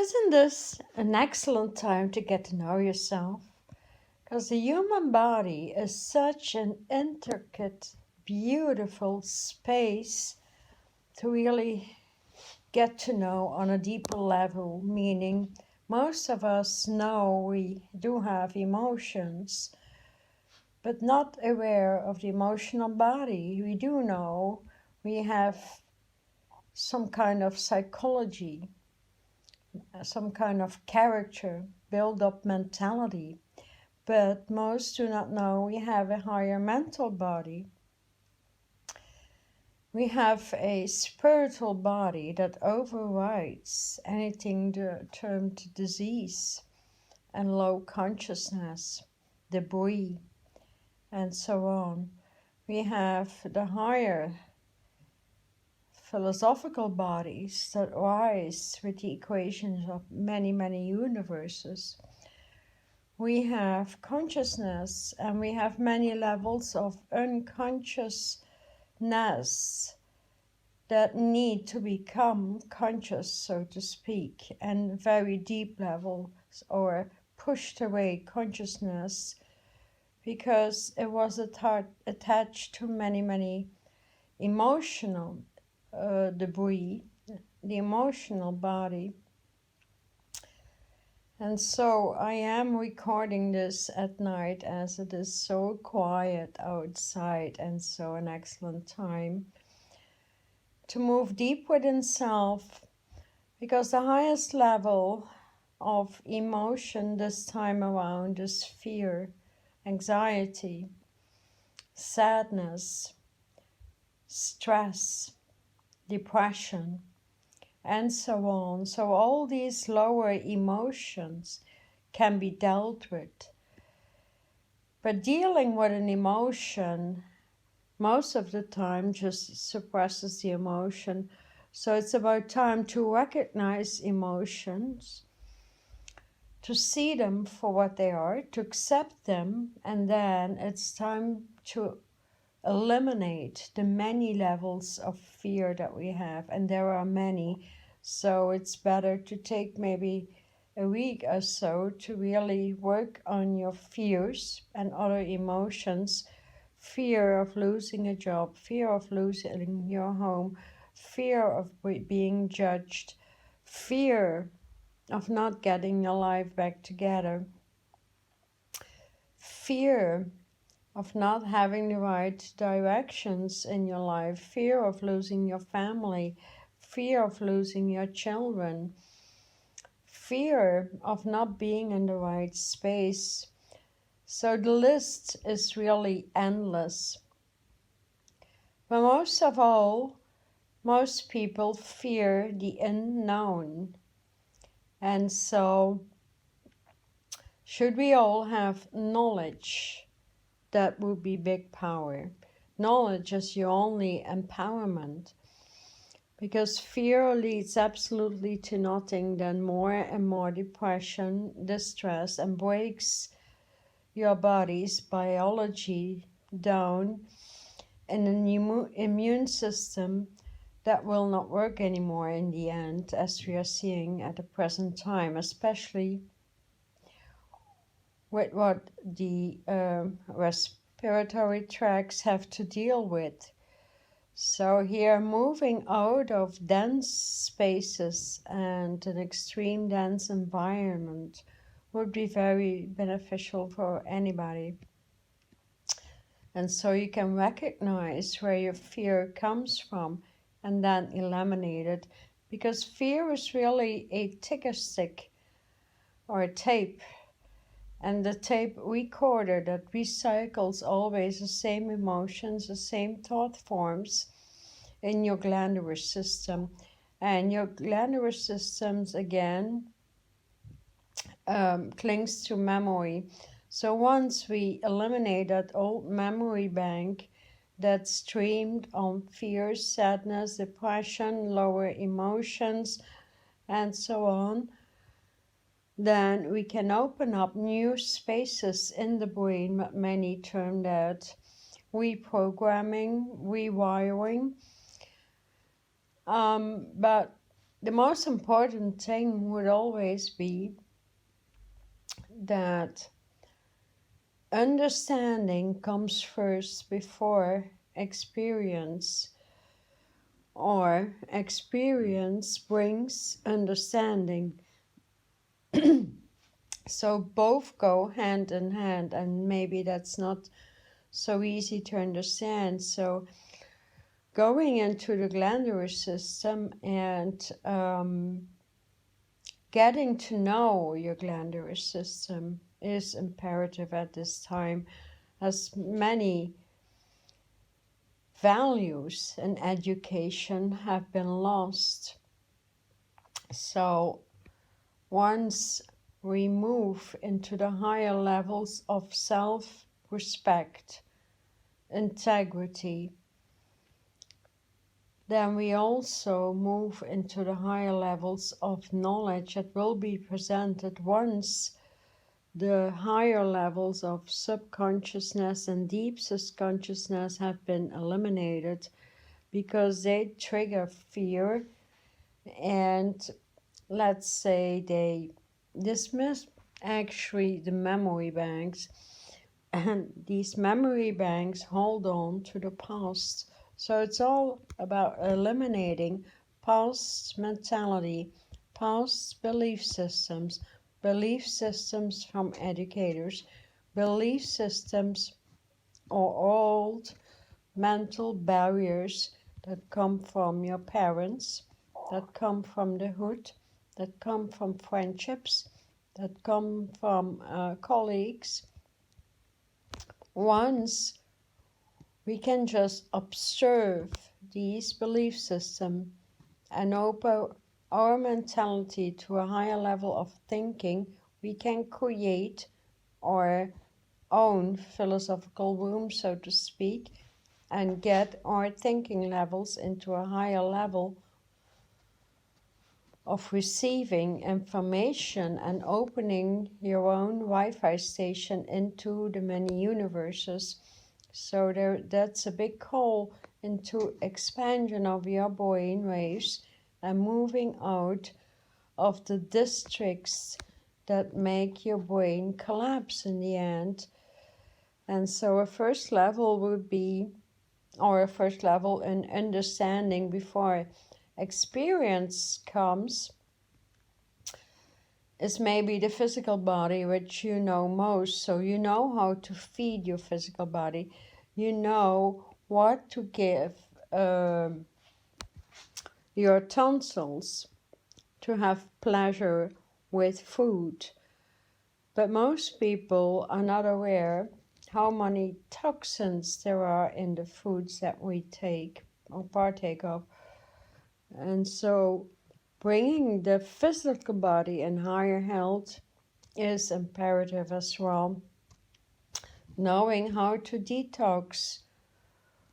isn't this an excellent time to get to know yourself? Because the human body is such an intricate, beautiful space to really get to know on a deeper level, meaning most of us know we do have emotions, but not aware of the emotional body. We do know we have some kind of psychology, some kind of character, build-up mentality, but most do not know we have a higher mental body. We have a spiritual body that overrides anything termed disease and low consciousness, debris, and so on. We have the higher philosophical bodies that rise with the equations of many, many universes. We have consciousness, and we have many levels of unconsciousness that need to become conscious, so to speak, and very deep levels or pushed away consciousness because it was attached to many, many emotional debris, the emotional body. And so I am recording this at night as it is so quiet outside, and so an excellent time to move deep within self, because the highest level of emotion this time around is fear, anxiety, sadness, stress, depression, and so on. So all these lower emotions can be dealt with. But dealing with an emotion most of the time just suppresses the emotion. So it's about time to recognize emotions, to see them for what they are, to accept them, and then it's time to eliminate the many levels of fear that we have, and there are many. So it's better to take maybe a week or so to really work on your fears and other emotions. Fear of losing a job, fear of losing your home, fear of being judged, fear of not getting your life back together, fear of not having the right directions in your life, fear of losing your family, fear of losing your children, fear of not being in the right space. So the list is really endless. But most of all, most people fear the unknown. And so, should we all have knowledge? That would be big power. Knowledge is your only empowerment, because fear leads absolutely to nothing than more and more depression, distress, and breaks your body's biology down in an immune system that will not work anymore in the end, as we are seeing at the present time, especially with what the respiratory tracts have to deal with. So here, moving out of dense spaces and an extreme dense environment would be very beneficial for anybody. And so you can recognize where your fear comes from and then eliminate it, because fear is really a ticker stick or a tape, and the tape recorder that recycles always the same emotions, the same thought forms in your glandular system. And your glandular systems, again, clings to memory. So once we eliminate that old memory bank that streamed on fear, sadness, depression, lower emotions, and so on, then we can open up new spaces in the brain. What many term that reprogramming, rewiring. But the most important thing would always be that understanding comes first before experience, or experience brings understanding. So both go hand in hand, and maybe that's not so easy to understand. So going into the glandular system and getting to know your glandular system is imperative at this time, as many values in education have been lost. So once we move into the higher levels of self-respect, integrity, then we also move into the higher levels of knowledge that will be presented once the higher levels of subconsciousness and deep subconsciousness have been eliminated, because they trigger fear, and let's say they dismiss actually the memory banks, and these memory banks hold on to the past. So it's all about eliminating past mentality, past belief systems from educators, belief systems or old mental barriers that come from your parents, that come from the hood, that come from friendships, that come from colleagues. Once we can just observe these belief systems and open our mentality to a higher level of thinking, we can create our own philosophical womb, so to speak, and get our thinking levels into a higher level of receiving information and opening your own Wi-Fi station into the many universes. So that's a big call into expansion of your brain waves and moving out of the districts that make your brain collapse in the end. And so a first level would be, or a first level in understanding before experience comes, is maybe the physical body, which you know most. So you know how to feed your physical body. You know what to give your tonsils to have pleasure with food. But most people are not aware how many toxins there are in the foods that we take or partake of. And so bringing the physical body in higher health is imperative as well. Knowing how to detox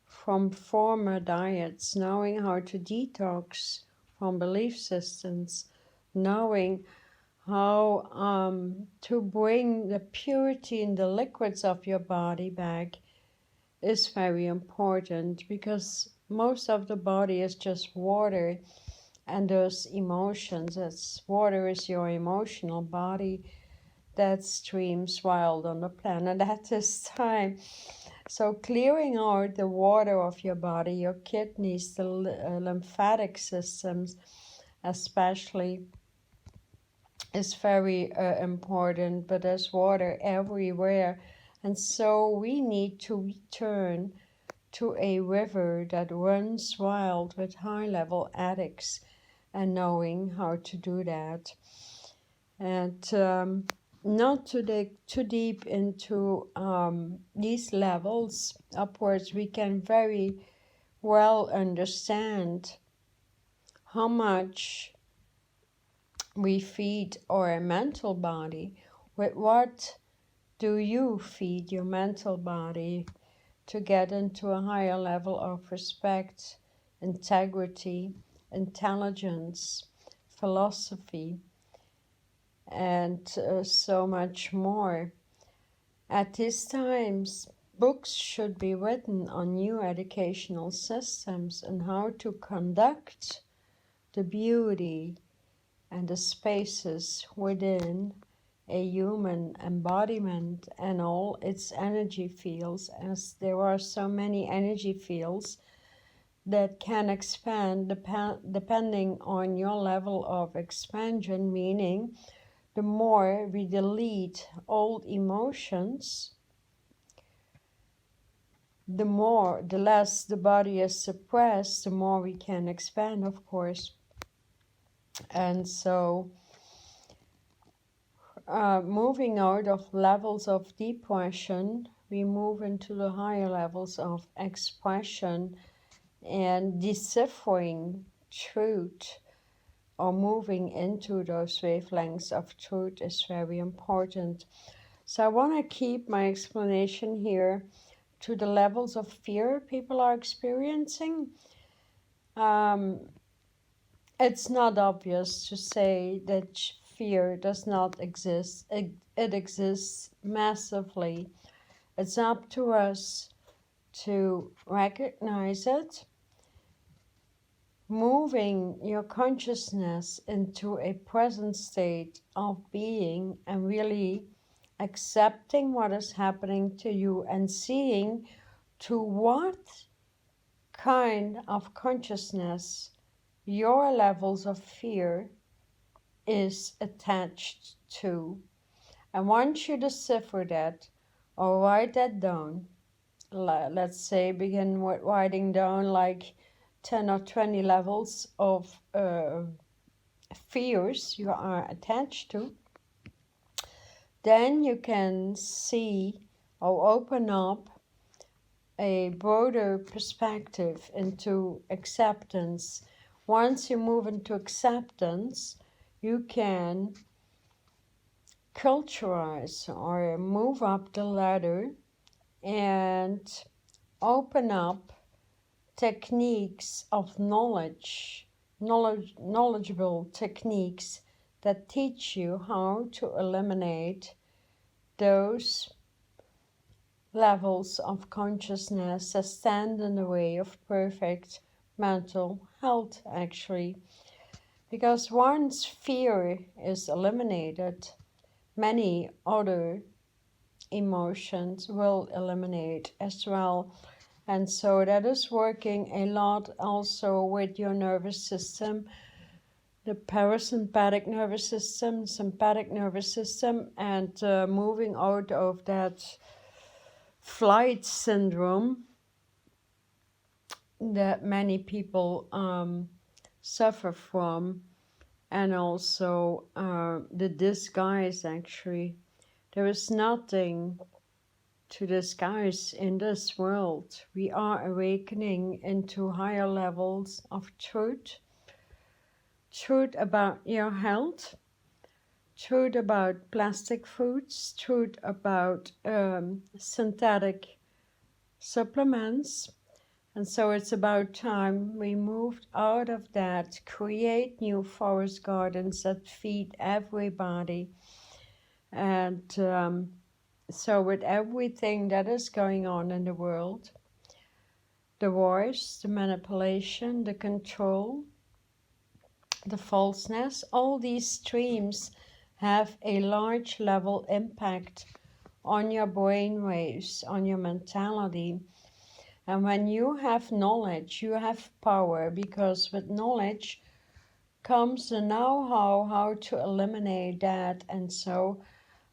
from former diets, knowing how to detox from belief systems, knowing how to bring the purity in the liquids of your body back is very important, because most of the body is just water, and those emotions, as water is your emotional body that streams wild on the planet at this time. So clearing out the water of your body, your kidneys, the lymphatic systems especially, is very important, but there's water everywhere. And so we need to return to a river that runs wild with high-level addicts, and knowing how to do that. And not to dig too deep into these levels upwards, we can very well understand how much we feed our mental body. With what do you feed your mental body to get into a higher level of respect, integrity, intelligence, philosophy, and so much more? At these times, books should be written on new educational systems and how to conduct the beauty and the spaces within a human embodiment and all its energy fields, as there are so many energy fields that can expand depending on your level of expansion, meaning the more we delete old emotions, the less the body is suppressed, the more we can expand, of course. And so moving out of levels of depression, we move into the higher levels of expression, and deciphering truth or moving into those wavelengths of truth is very important. So I want to keep my explanation here to the levels of fear people are experiencing. It's not obvious to say that fear does not exist. It exists massively. It's up to us to recognize it, moving your consciousness into a present state of being and really accepting what is happening to you and seeing to what kind of consciousness your levels of fear is attached to. And once you decipher that or write that down, let's say begin with writing down like 10 or 20 levels of fears you are attached to, then you can see or open up a broader perspective into acceptance. Once you move into acceptance, you can culturize or move up the ladder and open up techniques of knowledgeable techniques that teach you how to eliminate those levels of consciousness that stand in the way of perfect mental health, actually. Because once fear is eliminated, many other emotions will eliminate as well. And so that is working a lot also with your nervous system, the parasympathetic nervous system, sympathetic nervous system, and moving out of that flight syndrome that many people suffer from, and also the disguise, actually. There is nothing to disguise in this world. We are awakening into higher levels of truth. Truth about your health, truth about plastic foods, truth about synthetic supplements. And so it's about time we moved out of that, create new forest gardens that feed everybody. And so with everything that is going on in the world, the wars, the manipulation, the control, the falseness, all these streams have a large level impact on your brain waves, on your mentality. And when you have knowledge, you have power, because with knowledge comes the know-how how to eliminate that. And so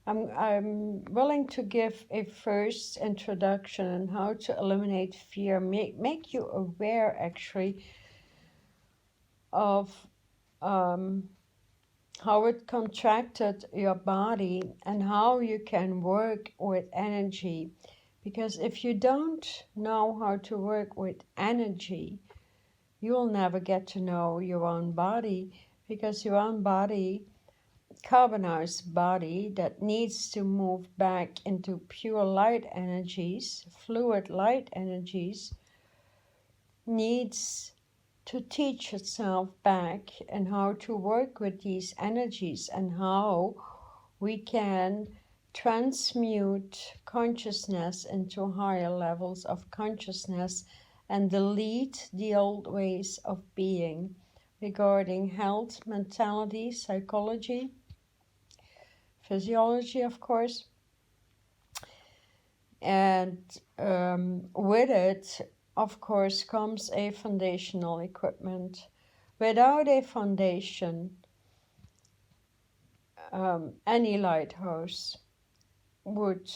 I'm willing to give a first introduction on how to eliminate fear, make you aware actually of how it contracted your body and how you can work with energy. Because if you don't know how to work with energy, you'll never get to know your own body, because your own body, carbonized body that needs to move back into pure light energies, fluid light energies, needs to teach itself back and how to work with these energies and how we can transmute consciousness into higher levels of consciousness and delete the old ways of being. regarding health, mentality, psychology, physiology, of course. And with it, of course, comes a foundational equipment. Without a foundation, any lighthouse would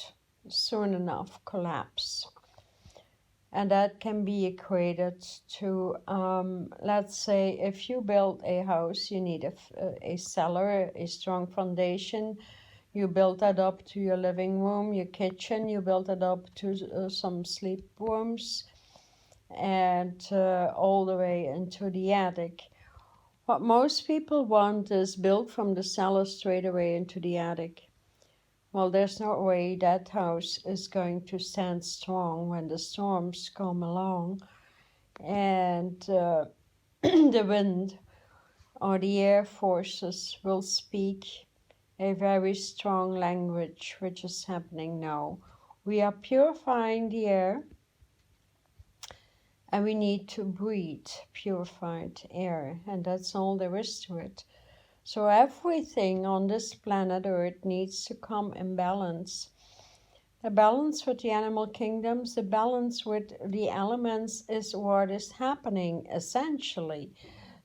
soon enough collapse. And that can be equated to, let's say, if you build a house, you need a cellar, a strong foundation. You build that up to your living room, your kitchen. You build it up to some sleep rooms, and all the way into the attic. What most people want is built from the cellar straight away into the attic. Well, there's no way that house is going to stand strong when the storms come along and the wind or the air forces will speak a very strong language, which is happening now. We are purifying the air, and we need to breathe purified air, and that's all there is to it. So everything on this planet Earth needs to come in balance. The balance with the animal kingdoms, the balance with the elements is what is happening essentially.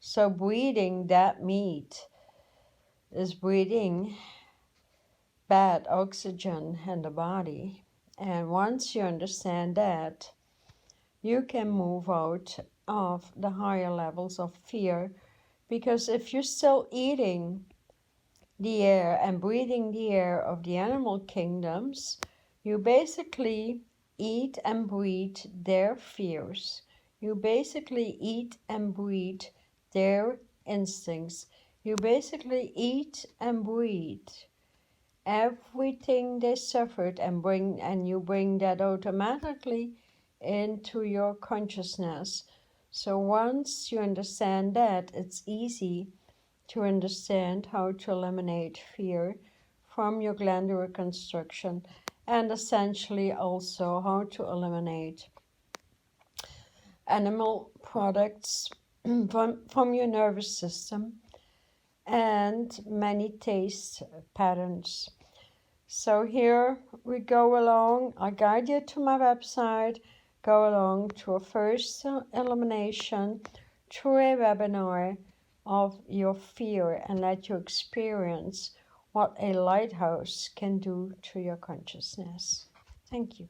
So breathing that meat is breathing bad oxygen in the body. And once you understand that, you can move out of the higher levels of fear. Because if you're still eating the air and breathing the air of the animal kingdoms, you basically eat and breathe their fears. You basically eat and breathe their instincts. You basically eat and breathe everything they suffered, and you bring that automatically into your consciousness. So once you understand that, it's easy to understand how to eliminate fear from your glandular construction, and essentially also how to eliminate animal products from your nervous system and many taste patterns. So here we go along. I guide you to my website. Go along to a first elimination through a webinar of your fear and let you experience what a lighthouse can do to your consciousness. Thank you.